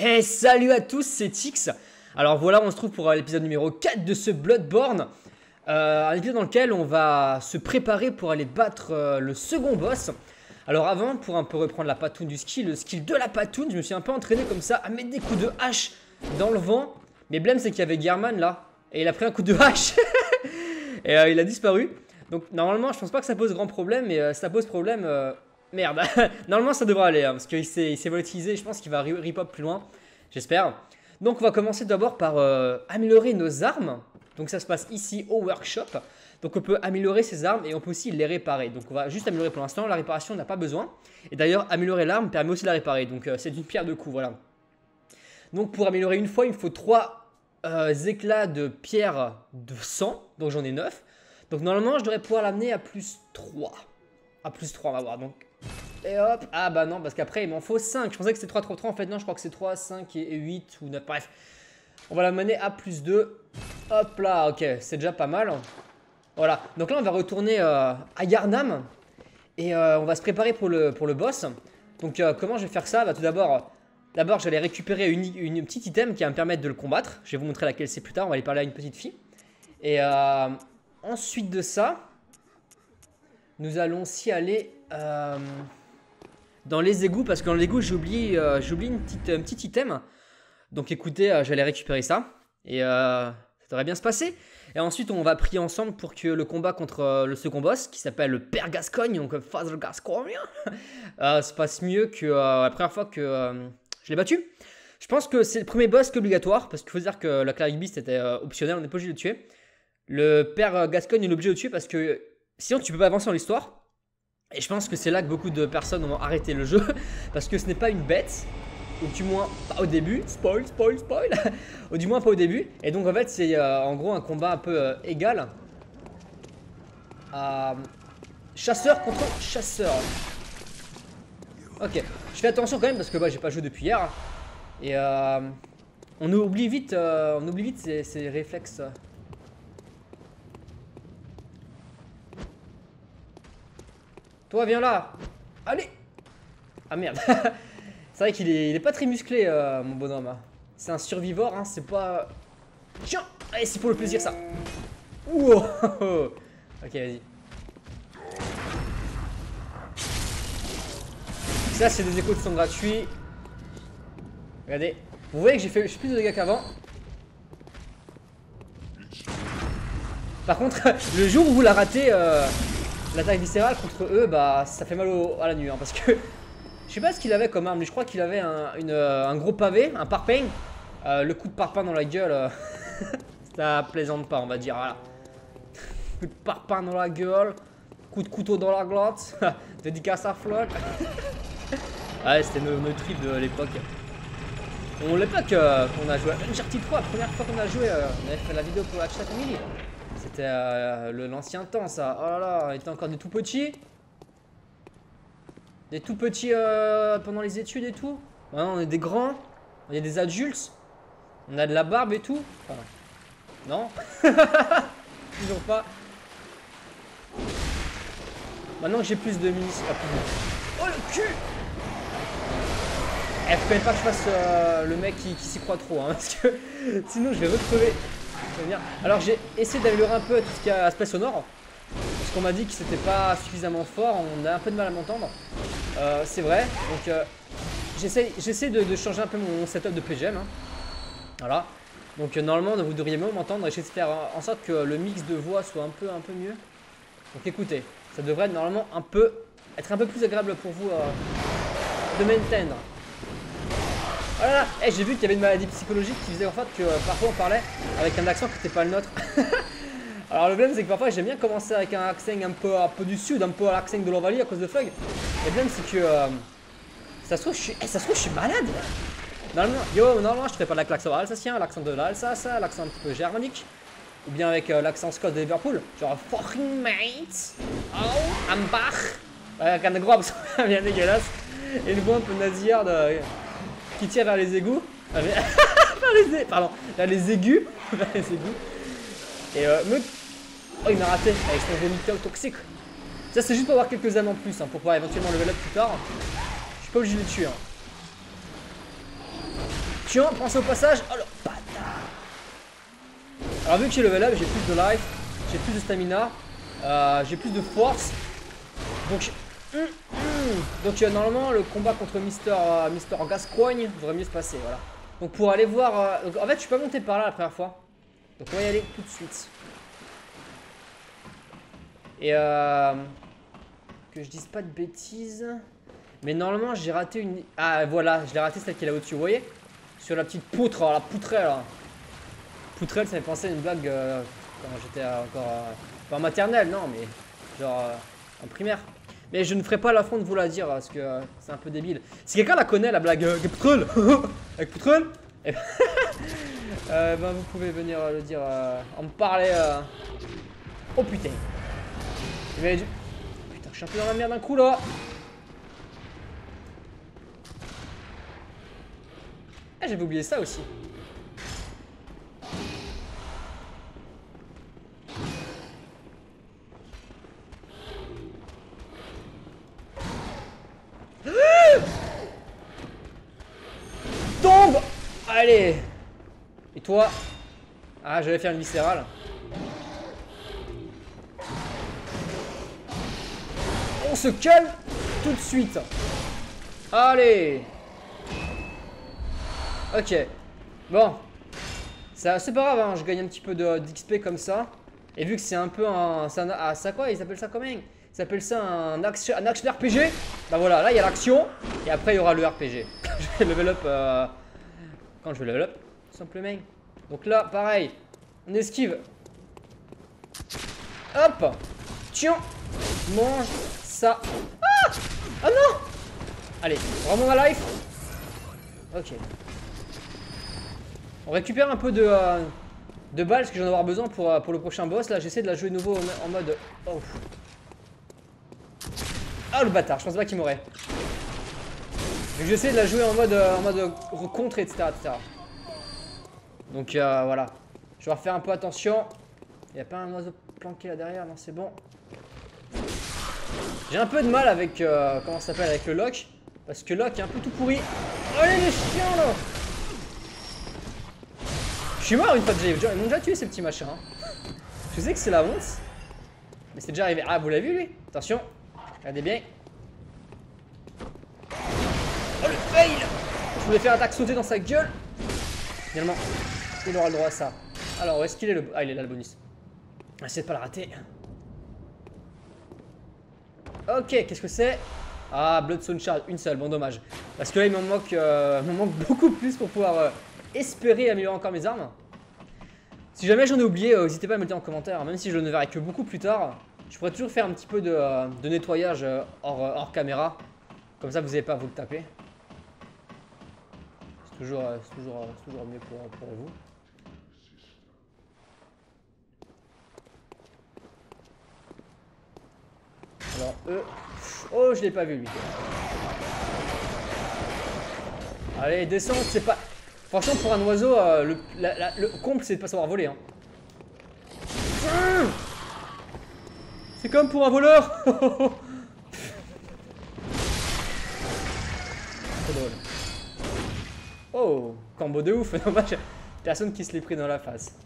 Et salut à tous, c'est Tix. Alors voilà, on se trouve pour l'épisode numéro 4 de ce Bloodborne. Un épisode dans lequel on va se préparer pour aller battre le second boss. Alors avant, pour un peu reprendre la patoune du skill, le skill de la patoune, je me suis un peu entraîné comme ça à mettre des coups de hache dans le vent. Mais blême, c'est qu'il y avait Gearman là, et il a pris un coup de hache. Et il a disparu. Donc normalement, je pense pas que ça pose grand problème, mais si ça pose problème... Merde, normalement ça devrait aller, hein, parce qu'il s'est volatilisé, je pense qu'il va rip-up plus loin, j'espère. Donc on va commencer d'abord par améliorer nos armes. Donc ça se passe ici au workshop. Donc on peut améliorer ses armes et on peut aussi les réparer. Donc on va juste améliorer pour l'instant, la réparation on n'a pas besoin. Et d'ailleurs améliorer l'arme permet aussi de la réparer, donc c'est d'une pierre deux coups, voilà. Donc pour améliorer une fois, il me faut 3 éclats de pierre de sang, donc j'en ai 9. Donc normalement je devrais pouvoir l'amener à plus 3. À plus 3 on va voir, donc... Et hop, ah bah non, parce qu'après il m'en faut 5. Je pensais que c'était 3, 3, 3, en fait non, je crois que c'est 3, 5 et 8 ou 9, bref. On va la mener à plus 2. Hop là, ok, c'est déjà pas mal. Voilà, donc là on va retourner à Yharnam. Et on va se préparer pour le boss. Donc comment je vais faire ça? Bah tout d'abord, j'allais récupérer une petite item qui va me permettre de le combattre. Je vais vous montrer laquelle c'est plus tard, on va aller parler à une petite fille. Et ensuite de ça, nous allons aussi aller... dans les égouts, parce que dans l'égout j'ai oublié une petite item. Donc écoutez, j'allais récupérer ça. Et ça devrait bien se passer. Et ensuite on va prier ensemble pour que le combat contre le second boss, qui s'appelle le Père Gascogne, donc Father Gascogne, se passe mieux que la première fois que je l'ai battu. Je pense que c'est le premier boss qui est obligatoire, parce qu'il faut dire que la Cleric Beast était optionnelle, on n'est pas obligé de le tuer. Le Père Gascogne est obligé de le tuer parce que sinon tu peux pas avancer dans l'histoire. Et je pense que c'est là que beaucoup de personnes ont arrêté le jeu. Parce que ce n'est pas une bête. Ou du moins pas au début. Spoil. Ou du moins pas au début. Et donc en fait c'est en gros un combat un peu égal. Chasseur contre chasseur. Ok. Je fais attention quand même parce que j'ai pas joué depuis hier. Et on oublie vite ces réflexes. Toi, viens là. Allez. Ah merde. C'est vrai qu'il est pas très musclé, mon bonhomme. C'est un survivor, hein, c'est pas... Tiens. Allez, c'est pour le plaisir, ça. Ouh. Ok, vas-y. Ça, c'est des échos de sang gratuits. Regardez. Vous voyez que j'ai fait plus de dégâts qu'avant. Par contre, le jour où vous la ratez... l'attaque viscérale contre eux, bah ça fait mal à la nuit, hein, parce que je sais pas ce qu'il avait comme arme, mais je crois qu'il avait un gros pavé, un parpaing. Le coup de parpaing dans la gueule, ça plaisante pas, on va dire, voilà. Coup de parpaing dans la gueule, coup de couteau dans la glotte, dédicace à flotte. Ouais, c'était nos trips de l'époque. L'époque qu'on a joué à Uncharted 3, la première fois qu'on a joué, on avait fait la vidéo pour la chat family. C'était l'ancien temps, ça. Oh là là, on était encore des tout petits. Des tout petits pendant les études et tout. Maintenant, on est des grands. On est des adultes. On a de la barbe et tout. Enfin, non. Toujours pas. Maintenant que j'ai plus de munitions. Oh le cul! Eh, faut quand même pas que je fasse le mec qui s'y croit trop, hein, parce que sinon je vais recrever. Alors j'ai essayé d'améliorer un peu tout ce qui a aspect sonore. Parce qu'on m'a dit que c'était pas suffisamment fort, on a un peu de mal à m'entendre. C'est vrai, donc j'essaie de changer un peu mon setup de PGM. Hein. Voilà. Donc normalement vous devriez mieux m'entendre et j'essaie de faire en sorte que le mix de voix soit un peu mieux. Donc écoutez, ça devrait être normalement être un peu plus agréable pour vous de m'entendre. Oh là là, hey, j'ai vu qu'il y avait une maladie psychologique qui faisait en fait que parfois on parlait avec un accent qui n'était pas le nôtre. Alors le problème c'est que parfois j'aime bien commencer avec un accent un peu du sud, un peu à l'accent de l'Ovalie à cause de Fug. Et le problème c'est que ça se trouve je suis malade. Normalement je ferais pas l'accent alsacien, l'accent de l'Alsace, l'accent un petit peu germanique. Ou bien avec l'accent Scots de Liverpool. Genre fucking mate. Oh, I'm back. Avec un gros accent bien dégueulasse. Et une voix un peu nasillarde. Qui tire vers les égouts. Pardon, vers les aigus. Vers les égouts. Et oh, il m'a raté avec son vomiteur toxique. Ça, c'est juste pour avoir quelques âmes en plus, hein, pour pouvoir éventuellement level up plus tard. Je suis pas obligé de les tuer. Hein. Tiens, prends ça au passage. Oh le bâtard. Alors vu que j'ai level up, j'ai plus de life, j'ai plus de stamina, j'ai plus de force. Donc, normalement le combat contre Mister Gascoigne devrait mieux se passer, voilà. Donc pour aller voir, en fait je suis pas monté par là la première fois. Donc on va y aller tout de suite. Et que je dise pas de bêtises. Mais normalement j'ai raté une... Ah voilà, je l'ai raté celle qui est là au-dessus, vous voyez? Sur la petite poutre, la poutrelle là. Poutrelle, ça m'a pensé à une blague quand j'étais encore... pas en maternelle, non, mais genre en primaire. Mais je ne ferai pas l'affront de vous la dire parce que c'est un peu débile. Si quelqu'un la connaît, la blague poutrelle avec poutrelle, eh ben, vous pouvez venir le dire, en me parler. Oh putain. Putain, je suis un peu dans la merde d'un coup là. Ah, j'avais oublié ça aussi. Tombe. Allez. Et toi? Ah, j'allais faire une viscérale. On se calme tout de suite. Allez. Ok. Bon. C'est pas grave, hein, je gagne un petit peu d'XP comme ça. Et vu que c'est un peu un... Ah, ça quoi? Ils appellent ça comment? Ils appellent ça un action RPG. Bah voilà, là il y a l'action. Et après il y aura le RPG. Je vais level up quand je vais level up, tout simplement. Donc là, pareil. On esquive. Hop. Tiens. Mange ça. Ah. Ah non. Allez, vraiment ma life. Ok. On récupère un peu de balles parce que j'en vais avoir besoin pour le prochain boss. Là, j'essaie de la jouer de nouveau en mode... Oh. Ah, le bâtard, je pensais pas qu'il m'aurait. J'essaie de la jouer en mode contre, etc., etc. Donc voilà. Je vais refaire un peu attention. Il n'y a pas un oiseau planqué là derrière, non, c'est bon. J'ai un peu de mal avec... comment ça s'appelle? Avec le lock. Parce que lock est un peu tout pourri. Allez les chiens là. Je suis mort une fois déjà, ils m'ont déjà tué ces petits machins. Hein. Je sais que c'est la honte. Mais c'est déjà arrivé. Ah, vous l'avez vu lui? Attention. Regardez bien. Oh le fail. Je voulais faire attaque sauter dans sa gueule. Finalement, il aura le droit à ça. Alors, où est-ce qu'il est le... Ah, il est là le bonus. Essayez de pas le rater. Ok, qu'est-ce que c'est? Ah, Bloodstone Shard, une seule, bon dommage. Parce que là, il m'en manque beaucoup plus pour pouvoir espérer améliorer encore mes armes. Si jamais j'en ai oublié, n'hésitez pas à me le dire en commentaire. Même si je ne verrai que beaucoup plus tard, je pourrais toujours faire un petit peu de nettoyage hors caméra. Comme ça, vous n'avez pas à vous le taper. C'est toujours mieux pour vous. Alors, eux... Oh, je l'ai pas vu, lui. Allez, descendre, c'est pas... Franchement, pour un oiseau, le comble, c'est de pas savoir voler. Hein. C'est comme pour un voleur. Trop drôle. Oh, combo de ouf. Dommage, personne qui se l'est pris dans la face.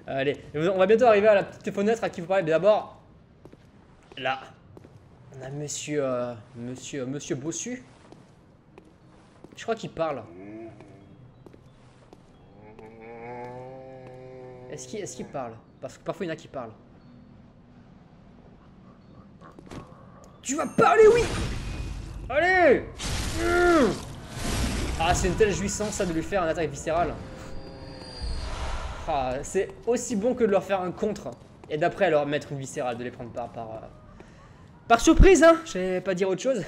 Allez, on va bientôt arriver à la petite fenêtre à qui vous parlez. Mais d'abord, là, on a monsieur Bossu. Je crois qu'il parle. Est-ce qu'il parle? Parce que parfois il y en a qui parlent. Tu vas parler, oui. Allez. Ah, c'est une telle jouissance ça de lui faire un attaque viscérale. Ah, c'est aussi bon que de leur faire un contre. Et d'après leur mettre une viscérale, de les prendre par surprise, hein. Je vais pas dire autre chose.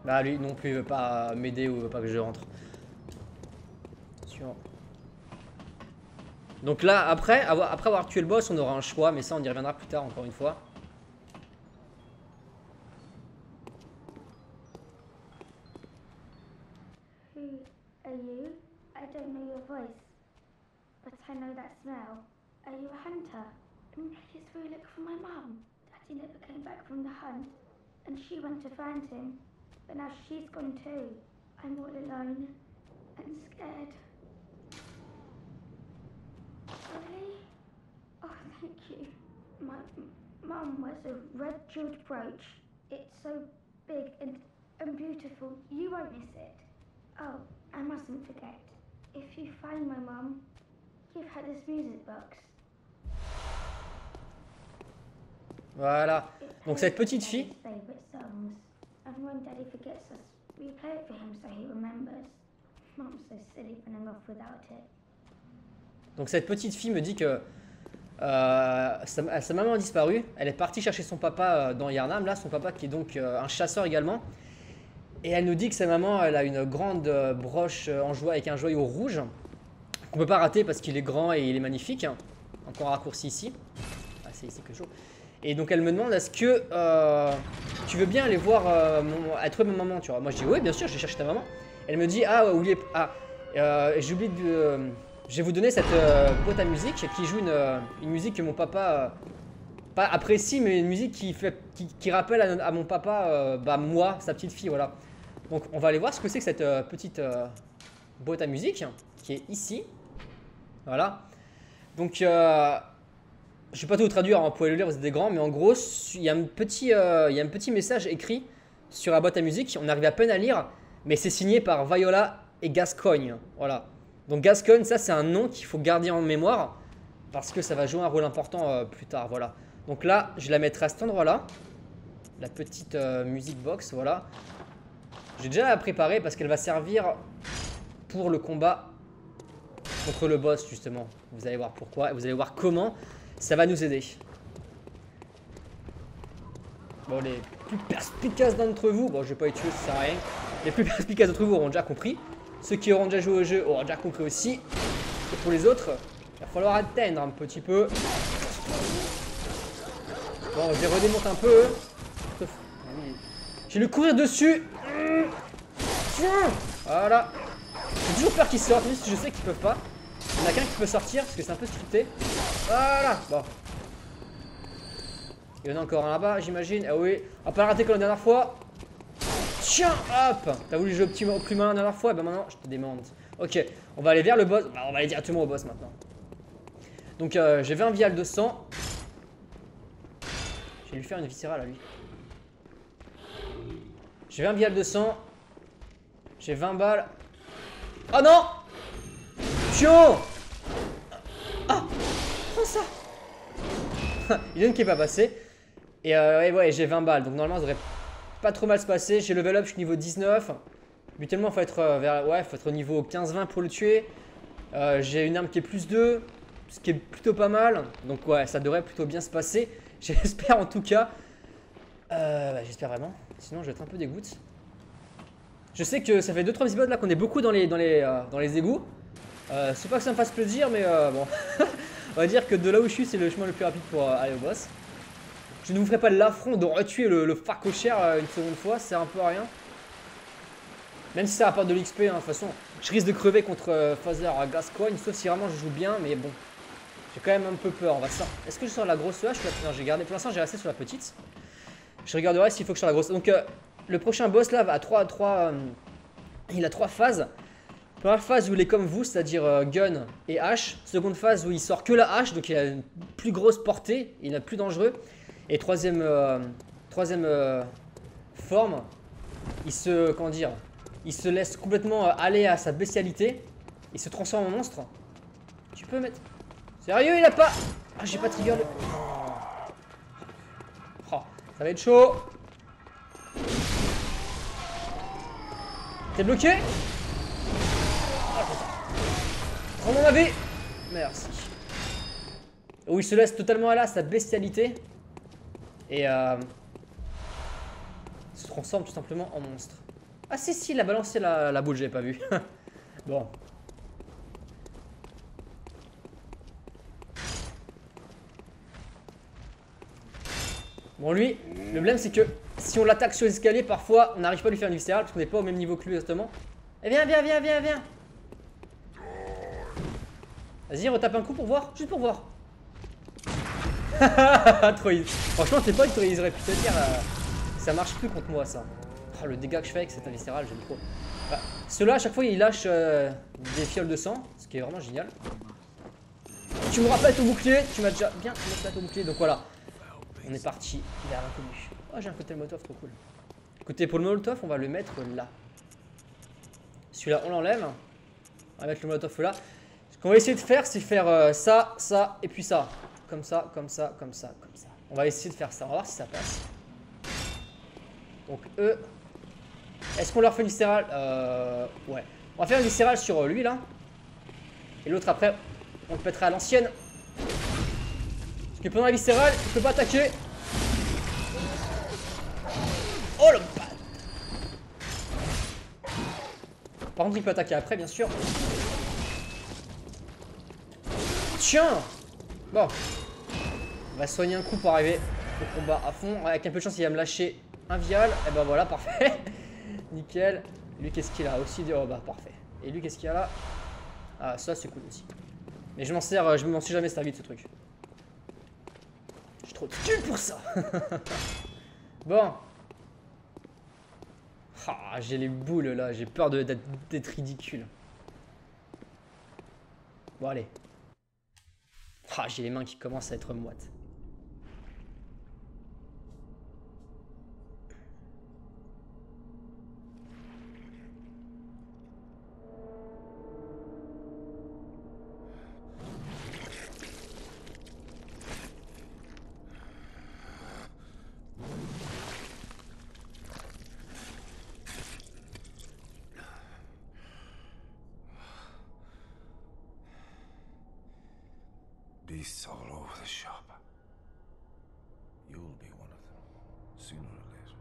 Bah lui non plus il veut pas m'aider ou il veut pas que je rentre. Attention. Donc là après avoir tué le boss on aura un choix mais ça on y reviendra plus tard encore une fois. Who are you? I don't know your voice, but I know that smell. Are you a hunter? Please will you look for my mum? Daddy never came back from the hunt, and she went to find him, but now she's gone too. I'm all alone and scared. Really? Oh, thank you. My mum wears a red jeweled brooch. It's so big and beautiful. You won't miss it. Oh, I mustn't forget. If you find my mum, give her this music box. Voilà. Donc cette petite fille. Favorite songs. And when Daddy forgets us, we play it for him so he remembers. Mom's so silly running off without it. Donc cette petite fille me dit que sa maman a disparu. Elle est partie chercher son papa dans Yharnam, là, son papa qui est donc un chasseur également. Et elle nous dit que sa maman, elle a une grande broche en joie avec un joyau rouge qu'on peut pas rater parce qu'il est grand et il est magnifique. Encore un raccourci ici. Ah, c'est ici que je joue. Et donc elle me demande, est-ce que tu veux bien aller voir elle trouve ma maman, tu vois. Moi je dis oui, bien sûr, je vais chercher ta maman. Elle me dit ah oubliez j'ai oublié de je vais vous donner cette boîte à musique qui joue une musique que mon papa pas apprécie, mais une musique qui rappelle à mon papa moi, sa petite fille, voilà. Donc on va aller voir ce que c'est que cette petite boîte à musique qui est ici. Voilà. Donc je vais pas tout traduire, hein, vous pouvez le lire, vous êtes des grands, mais en gros, il y a un petit message écrit sur la boîte à musique. On arrive à peine à lire, mais c'est signé par Viola et Gascoigne. Voilà. Donc Gascoigne, ça c'est un nom qu'il faut garder en mémoire parce que ça va jouer un rôle important plus tard. Voilà. Donc là, je la mettrai à cet endroit-là, la petite music box. Voilà. J'ai déjà la préparée parce qu'elle va servir pour le combat contre le boss justement. Vous allez voir pourquoi et vous allez voir comment ça va nous aider. Bon, les plus perspicaces d'entre vous, bon je vais pas les tuer, ça sert à rien. Les plus perspicaces d'entre vous auront déjà compris. Ceux qui auront déjà joué au jeu auront déjà compris aussi. Et pour les autres, il va falloir atteindre un petit peu. Bon, je les redémonte un peu. J'ai le courir dessus. Tiens. Voilà. J'ai toujours peur qu'ils sortent, même si je sais qu'ils peuvent pas. Il y en a qu'un qui peut sortir parce que c'est un peu scripté. Voilà. Bon. Il y en a encore un là-bas, j'imagine. Ah oui. On va pas le rater comme la dernière fois. Tiens, hop. T'as voulu jouer au plus malin la dernière fois, ben maintenant je te démonte. Ok, on va aller vers le boss. Bah, on va aller directement au boss maintenant. Donc j'ai 20 vials de sang. Je vais lui faire une viscérale à lui. J'ai 20 vials de sang. J'ai 20 balles. Oh non! Tiens! Ah! Prends ça! Il y en a une qui est pas passée. Et ouais, j'ai 20 balles. Donc normalement, ça devrait pas trop mal se passer. J'ai level up, je suis niveau 19. Mutuellement, faut être au niveau 15-20 pour le tuer. J'ai une arme qui est plus 2. Ce qui est plutôt pas mal. Donc ouais, ça devrait plutôt bien se passer. J'espère en tout cas. J'espère vraiment. Sinon, je vais être un peu dégoûté. Je sais que ça fait 2-3 épisodes là qu'on est beaucoup dans les égouts. C'est pas que ça me fasse plaisir, mais bon. On va dire que de là où je suis, c'est le chemin le plus rapide pour aller au boss. Je ne vous ferai pas l'affront de retuer le phacochère une seconde fois, c'est un peu rien. Même si ça apporte de l'XP, hein, de toute façon. Je risque de crever contre Father Gascoigne, sauf si vraiment je joue bien, mais bon. J'ai quand même un peu peur, on va ça. Est-ce que je sors la grosse hache? Non, j'ai gardé. Pour l'instant, j'ai resté sur la petite. Je regarderai s'il faut que je sorte la grosse. Donc, le prochain boss là il a 3 phases. Première phase où il est comme vous, c'est-à-dire gun et hache. Seconde phase où il sort que la hache, donc il a une plus grosse portée, il est plus dangereux. Et troisième forme, il se laisse complètement aller à sa bestialité. Il se transforme en monstre. Tu peux mettre... Sérieux, il a pas... Ah, j'ai pas trigger le... Oh, ça va être chaud. T'es bloqué? Prends mon avis. Merci. Où il se laisse totalement aller à sa bestialité. Et se transforme tout simplement en monstre. Ah si, il a balancé la boule, j'avais pas vu. Bon. Bon, lui, le problème c'est que si on l'attaque sur les escaliers, parfois on n'arrive pas à lui faire une viscérale parce qu'on n'est pas au même niveau que lui exactement. Eh viens. Vas-y, retape un coup pour voir, juste pour voir. Trop easy. Franchement, tes potes, ils auraient pu te dire, ça marche plus contre moi, ça. Oh, le dégât que je fais avec cette viscérale, j'aime trop. Bah, ceux-là, à chaque fois, ils lâchent des fioles de sang, ce qui est vraiment génial. Tu me rappelles ton bouclier, tu m'as déjà bien mis ton bouclier, donc voilà. On est parti vers l'inconnu. Oh, j'ai un côté molotov, trop cool. Écoutez, pour le molotov, on va le mettre là. Celui-là, on l'enlève. On va mettre le molotov là. Ce qu'on va essayer de faire, c'est faire ça, ça, et puis ça. Comme ça, comme ça, comme ça, comme ça. On va essayer de faire ça. On va voir si ça passe. Donc, eux. Est-ce qu'on leur fait une viscérale? Ouais. On va faire une viscérale sur lui, là. Et l'autre, après, on le pètera à l'ancienne. Parce que pendant la viscérale, il peut pas attaquer. Oh le bat. Par contre, il peut attaquer après, bien sûr. Tiens. Bon. On va soigner un coup pour arriver au combat à fond. Avec un peu de chance, il va me lâcher un vial. Et ben voilà, parfait. Nickel. Et lui, qu'est-ce qu'il a aussi? Oh bah, parfait. Et lui, qu'est-ce qu'il y a là? Ah, ça, c'est cool aussi. Mais je m'en sers, je m'en suis jamais servi de ce truc. Je suis trop nul pour ça. Bon. Ah, j'ai les boules là, j'ai peur d'être ridicule. Bon, allez. Ah, j'ai les mains qui commencent à être moites. Beasts all over the shop. You'll be one of them, sooner or later.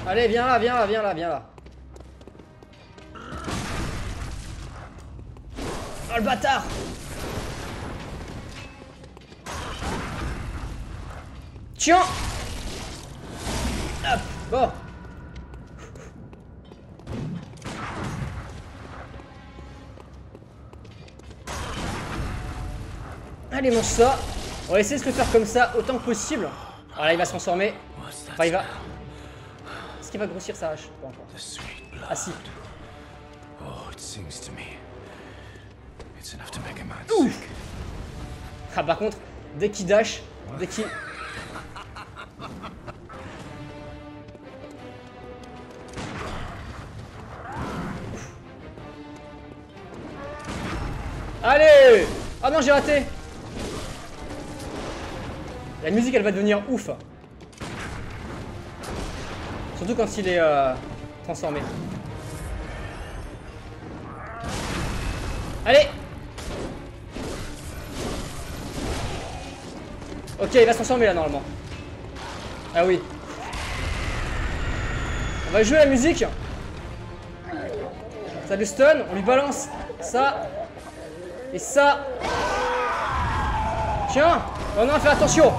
Allez, viens là, viens là, viens là, viens là. Oh le bâtard! Tiens! Hop! Bon! Allez, mange ça! On va essayer de se le faire comme ça autant que possible. Voilà, il va se transformer. Enfin, il va. Est-ce qu'il va grossir sa hache? Pas encore. Ah si. Ouf! Ah, par contre, dès qu'il dash, dès qu'il. Allez! Ah non, j'ai raté! La musique, elle va devenir ouf. Surtout quand il est transformé. Allez! Ok, il va se transformer là, normalement. Ah oui. On va jouer la musique. Ça le stun, on lui balance ça. Et ça. Tiens. Oh non, fais attention.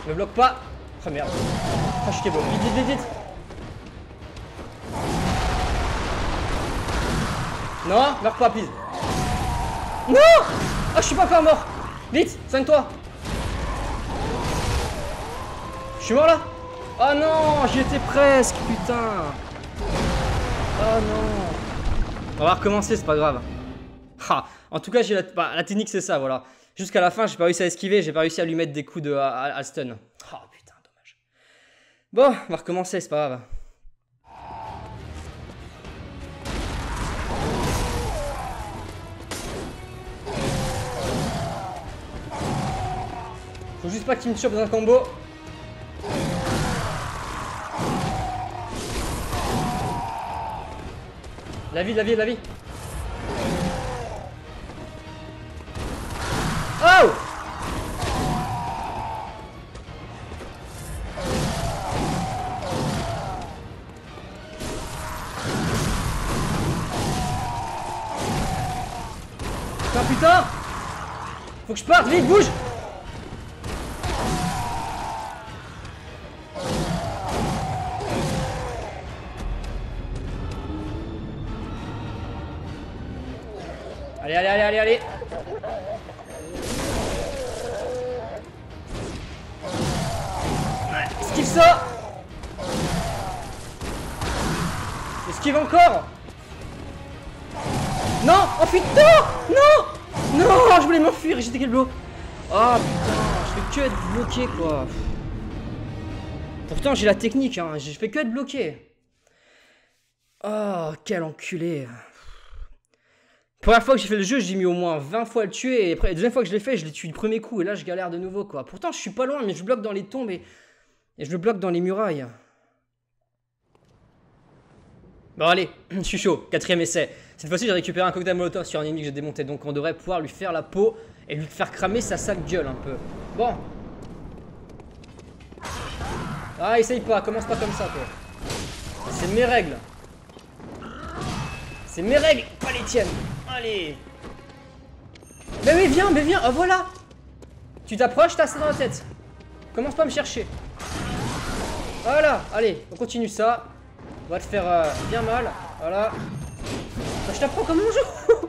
Ne bloque pas. Oh merde. Oh, je suis beau. Vite, vite, vite, vite. Non, meurs pas, please. Non. Ah, je suis pas encore mort. Vite, soigne-toi. Je suis mort là. Oh non, j'y étais presque, putain. Oh non. On va recommencer, c'est pas grave. Ah, en tout cas, j'ai la technique, c'est ça, voilà. Jusqu'à la fin, j'ai pas réussi à esquiver, j'ai pas réussi à lui mettre des coups de à stun. Oh putain, dommage. Bon, on va recommencer, c'est pas grave. Faut juste pas qu'il me chope dans un combo. La vie, la vie, la vie. Oh! Ah putain! Faut que je parte, vite, bouge. Allez, allez, allez, allez, allez. Ouais, esquive ça. Esquive encore. Non, enfuis. Non, non, non, je voulais m'enfuir et j'étais quel bloc. Oh putain, je fais que être bloqué quoi. Pourtant j'ai la technique, hein, je fais que être bloqué. Oh, quel enculé. Première fois que j'ai fait le jeu, j'ai mis au moins 20 fois à le tuer. Et après, la deuxième fois que je l'ai fait, je l'ai tué du premier coup. Et là, je galère de nouveau, quoi. Pourtant, je suis pas loin, mais je bloque dans les tombes et je le bloque dans les murailles. Bon, allez, je suis chaud. 4ème essai. Cette fois-ci, j'ai récupéré un cocktail molotov sur un ennemi que j'ai démonté. Donc, on devrait pouvoir lui faire la peau et lui faire cramer sa sale gueule un peu. Bon. Ah, essaye pas. Commence pas comme ça, toi. C'est mes règles. C'est mes règles, pas les tiennes. Allez. Mais viens, ah voilà. Tu t'approches, t'as ça dans la tête. Commence pas à me chercher. Voilà, allez, on continue ça. On va te faire bien mal, voilà. Je t'apprends comment on joue.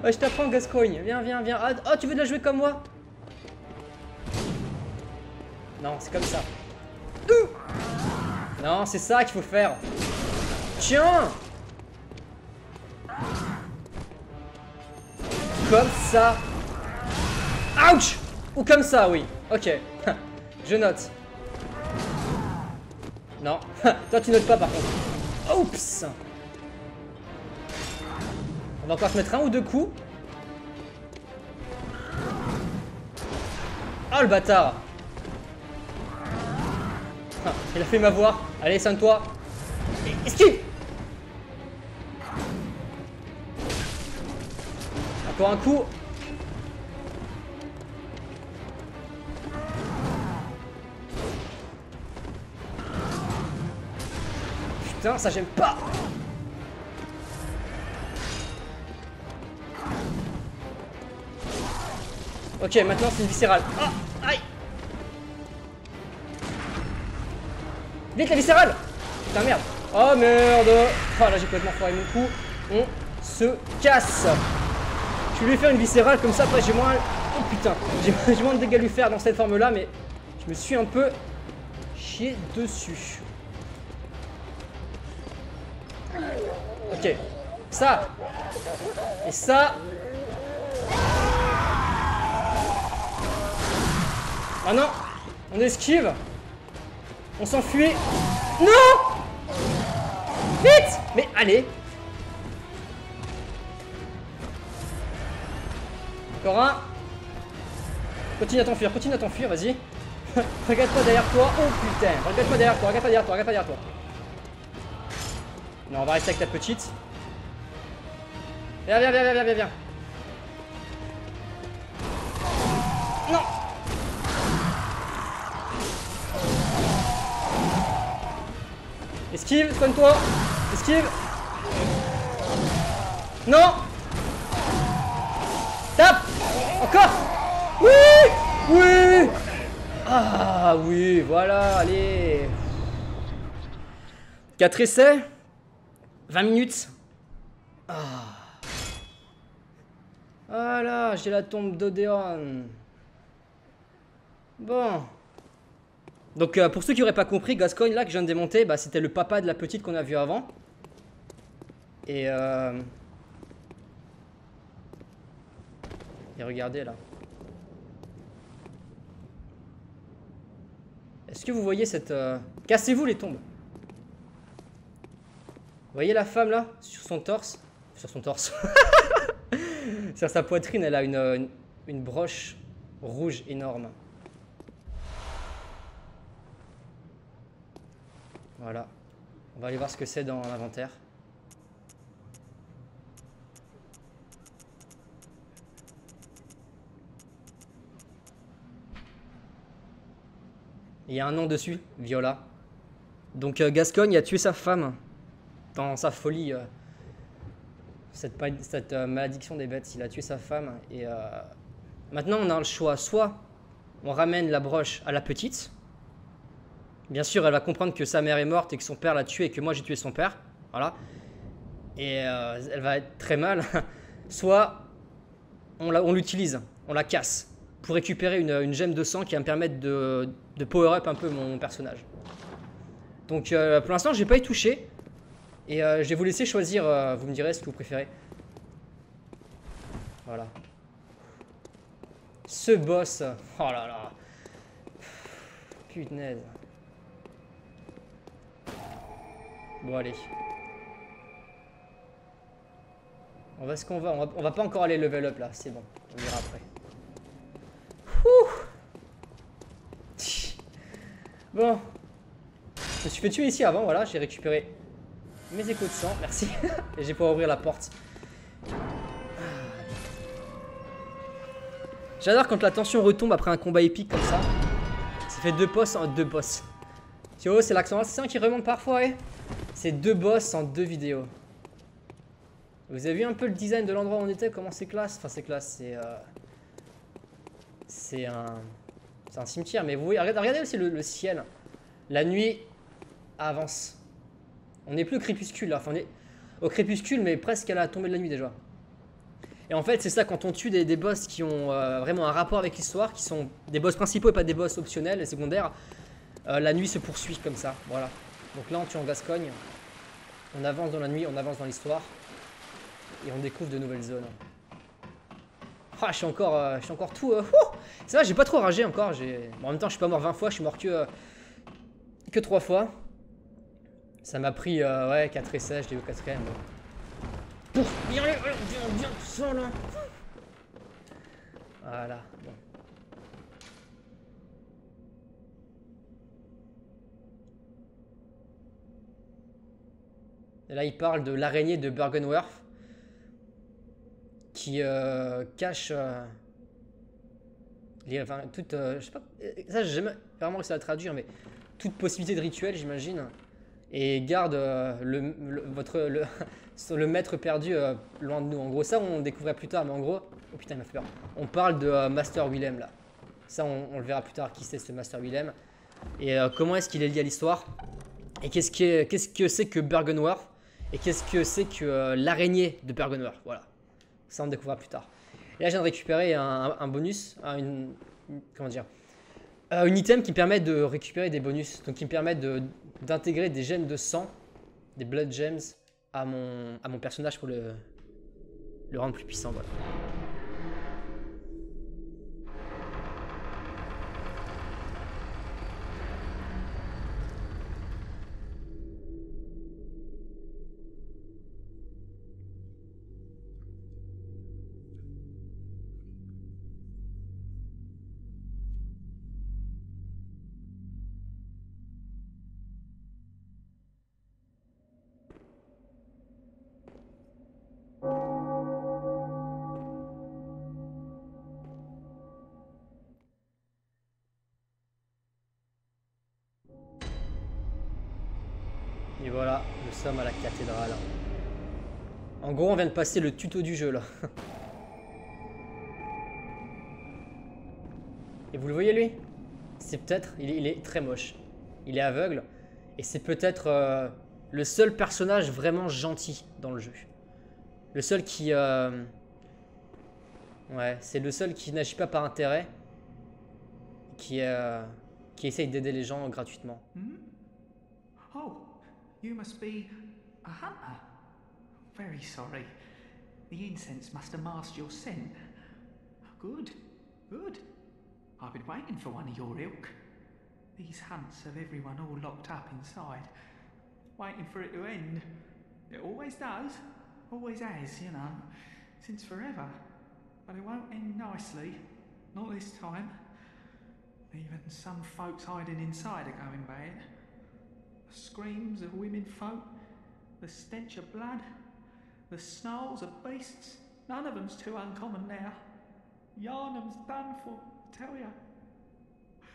Je t'apprends Gascoigne, viens, viens, viens. Ah, tu veux de la jouer comme moi? Non, c'est comme ça. Non, c'est ça qu'il faut faire. Tiens. Comme ça. Ouch. Ou comme ça, oui. Ok. Je note. Non. Toi, tu notes pas, par contre. Oups. On va encore se mettre un ou deux coups. Oh, le bâtard. Il a fait m'avoir. Allez, sonne-toi. Esquive. Encore un coup. Putain, ça j'aime pas. Ok, maintenant c'est une viscérale. Ah, aïe. Vite la viscérale. Putain, merde. Oh merde. Oh là, j'ai complètement foiré mon coup. On se casse. Je vais lui faire une viscérale comme ça, après j'ai moins... Oh putain, j'ai moins de dégâts à lui faire dans cette forme là, mais je me suis un peu chié dessus. Ok, ça. Et ça. Ah non, on esquive. On s'enfuit. Non. Vite. Mais allez. Encore un. Continue à t'enfuir, vas-y. Regarde-toi derrière toi. Oh putain. Regarde-toi derrière toi, regarde pas derrière toi, regarde pas derrière toi. Non, on va rester avec ta petite. Viens, viens, viens, viens, viens, viens. Non. Esquive, soigne-toi. Esquive. Non. Tape. Encore. Oui. Oui. Ah oui, voilà, allez. 4 essais. 20 minutes. Ah. Voilà, j'ai la tombe d'Odéon. Bon. Donc pour ceux qui n'auraient pas compris, Gascoigne là que je viens de démonter, bah, c'était le papa de la petite qu'on a vu avant. Et regardez là. Est-ce que vous voyez cette... Cassez-vous les tombes. Vous voyez la femme là, sur son torse? Sur son torse. Sur sa poitrine, elle a une broche rouge énorme. Voilà. On va aller voir ce que c'est dans l'inventaire. Il y a un nom dessus, Viola. Donc Gascoigne a tué sa femme dans sa folie. Cette malédiction des bêtes, il a tué sa femme et Maintenant, on a le choix. Soit on ramène la broche à la petite. Bien sûr, elle va comprendre que sa mère est morte et que son père l'a tuée et que moi j'ai tué son père. Voilà. Et elle va être très mal. Soit on l'utilise, on la casse pour récupérer une gemme de sang qui va me permettre de power up un peu mon personnage. Donc pour l'instant, je n'ai pas y touché. Et je vais vous laisser choisir, vous me direz ce que vous préférez. Voilà. Ce boss, oh là là. Punaise. Bon allez. On va ce qu'on va. On va pas encore aller level up là, c'est bon. On ira après. Ouh. Bon. Je me suis fait tuer ici avant, voilà. J'ai récupéré mes échos de sang, merci. Et j'ai pouvoir ouvrir la porte. J'adore quand la tension retombe après un combat épique comme ça. Ça fait deux boss en deux boss. Tu vois, c'est l'accent assassin qui remonte parfois, ouais. C'est deux boss en deux vidéos. Vous avez vu un peu le design de l'endroit où on était, comment c'est classe? Enfin, c'est classe, c'est un cimetière. Mais vous voyez, regardez aussi le ciel. La nuit avance. On n'est plus au crépuscule là. Enfin, on est au crépuscule, mais presque à la tombée de la nuit déjà. Et en fait, c'est ça, quand on tue des boss qui ont vraiment un rapport avec l'histoire, qui sont des boss principaux et pas des boss optionnels et secondaires, la nuit se poursuit comme ça. Voilà. Donc là, on tue en Gascogne. On avance dans la nuit, on avance dans l'histoire. Et on découvre de nouvelles zones. Ah, je suis encore tout... c'est vrai, j'ai pas trop ragé encore. Bon, en même temps, je suis pas mort 20 fois, je suis mort que 3 fois. Ça m'a pris, ouais, 4 essais, je l'ai eu au 4ème. Bien, tout ça là. Voilà, bon. Et là, il parle de l'araignée de Byrgenwerth qui cache enfin, toute, je sais pas, ça j'ai jamais vraiment réussi à traduire, mais toute possibilité de rituel, j'imagine, et garde le maître perdu loin de nous. En gros, ça on découvrait plus tard, mais en gros, oh putain, il m'a fait peur. On parle de Master Willem là. Ça, on le verra plus tard qui c'est ce Master Willem et comment est-ce qu'il est lié à l'histoire et qu'est-ce que c'est que Byrgenwerth et qu'est-ce que c'est que l'araignée de Byrgenwerth. Voilà. Ça, on découvrira plus tard. Et là, je viens de récupérer un bonus, comment dire, une item qui me permet de récupérer des bonus, donc qui me permet d'intégrer des gemmes de sang, des blood gems, à mon personnage pour le rendre plus puissant. Voilà. Et voilà, nous sommes à la cathédrale. En gros, on vient de passer le tuto du jeu là. Et vous le voyez lui? C'est peut-être, il est très moche. Il est aveugle. Et c'est peut-être le seul personnage vraiment gentil dans le jeu. Le seul qui... ouais, c'est le seul qui n'agit pas par intérêt. Qui essaye d'aider les gens gratuitement. Oh, you must be a hunter. Very sorry. The incense must have masked your scent. Good, good. I've been waiting for one of your ilk. These hunts have everyone all locked up inside, waiting for it to end. It always does, always has, you know, since forever. But it won't end nicely, not this time. Even some folks hiding inside are going bad. The screams of women folk, the stench of blood, the snarls of beasts, none of them's too uncommon now. Yarnum's done for, I tell ya.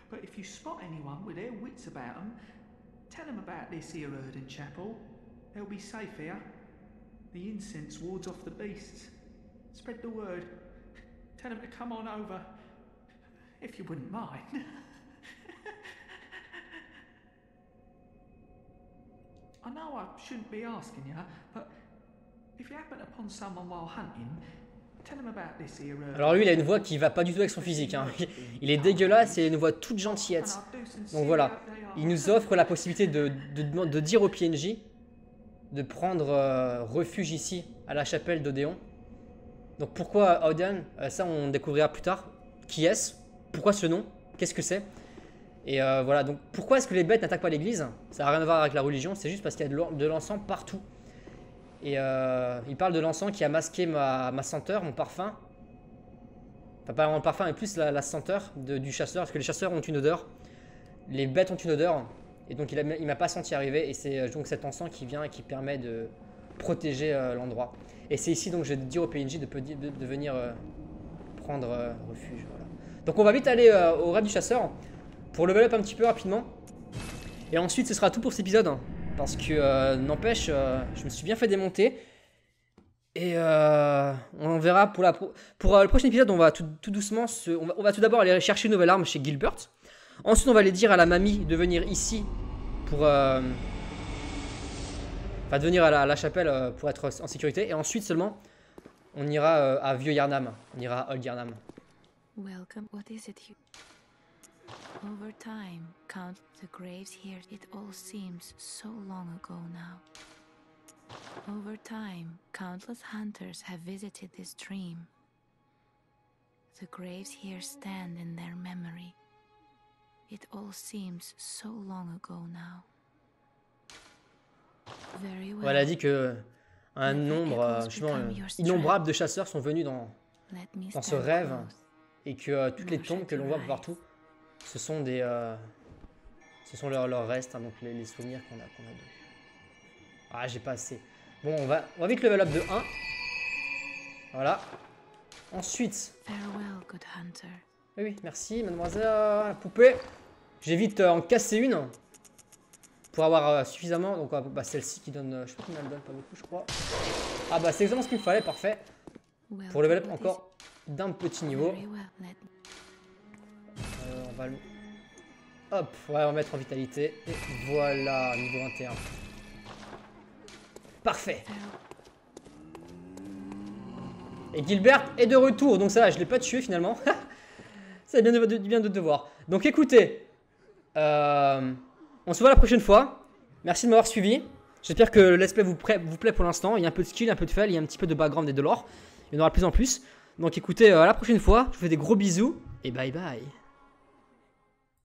But if you spot anyone with their wits about them, tell them about this here Erden Chapel. They'll be safe here. The incense wards off the beasts. Spread the word. Tell him to come on over. If you wouldn't mind. I know I shouldn't be asking you, but if you happen upon someone while hunting, tell him about this here. Alors lui, il a une voix qui va pas du tout avec son physique. Hein. Il est dégueulasse et une voix toute gentillette. Donc voilà, il nous offre la possibilité de dire au PNJ de prendre refuge ici, à la chapelle d'Odéon. Donc pourquoi Odin? Ça, on découvrira plus tard. Qui est-ce? Pourquoi ce nom? Qu'est-ce que c'est? Et voilà, donc pourquoi est-ce que les bêtes n'attaquent pas l'église? Ça n'a rien à voir avec la religion, c'est juste parce qu'il y a de l'encens partout. Et il parle de l'encens qui a masqué ma senteur, mon parfum. Enfin, pas vraiment le parfum, mais plus la senteur du chasseur, parce que les chasseurs ont une odeur. Les bêtes ont une odeur, et donc il m'a pas senti arriver, et c'est donc cet encens qui vient et qui permet de protéger l'endroit. Et c'est ici donc je vais dire au PNJ de venir prendre refuge. Voilà. Donc on va vite aller au rêve du chasseur pour level up un petit peu rapidement. Et ensuite ce sera tout pour cet épisode. Parce que n'empêche, je me suis bien fait démonter. Et on verra pour le prochain épisode, on va tout doucement on va tout d'abord aller chercher une nouvelle arme chez Gilbert. Ensuite on va aller dire à la mamie de venir ici pour... Enfin, de venir à la chapelle pour être en sécurité. Et ensuite seulement, on ira à Vieux Yarnam. On ira à Old Yarnam. Welcome. What is it you... Over time, count the graves here. It all seems so long ago now. Over time, countless hunters have visited this stream. The graves here stand in their memory. It all seems so long ago now. Very well. Elle a dit que un nombre innombrable de chasseurs sont venus dans ce rêve et que toutes les tombes que l'on voit partout, ce sont leurs restes, hein, donc les souvenirs qu'on a d'eux. Ah, j'ai pas assez. Bon, on va vite level up de 1. Voilà. Ensuite. Oui, merci, mademoiselle la poupée. J'ai vite en casser une pour avoir suffisamment. Donc, bah, celle-ci qui donne. Je sais pas combien elle donne, pas beaucoup, je crois. Ah, bah, c'est exactement ce qu'il me fallait, parfait. Pour level up encore d'un petit niveau. On va le... Hop, ouais, on va mettre en vitalité. Et voilà, niveau 21. Parfait. Et Gilbert est de retour. Donc ça va, je ne l'ai pas tué finalement. Ça bien de devoir. Donc écoutez, on se voit la prochaine fois. Merci de m'avoir suivi. J'espère que le let's play vous plaît pour l'instant. Il y a un peu de skill, un peu de fail, il y a un petit peu de background et de lore. Il y en aura de plus en plus. Donc écoutez, à la prochaine fois. Je vous fais des gros bisous et bye bye.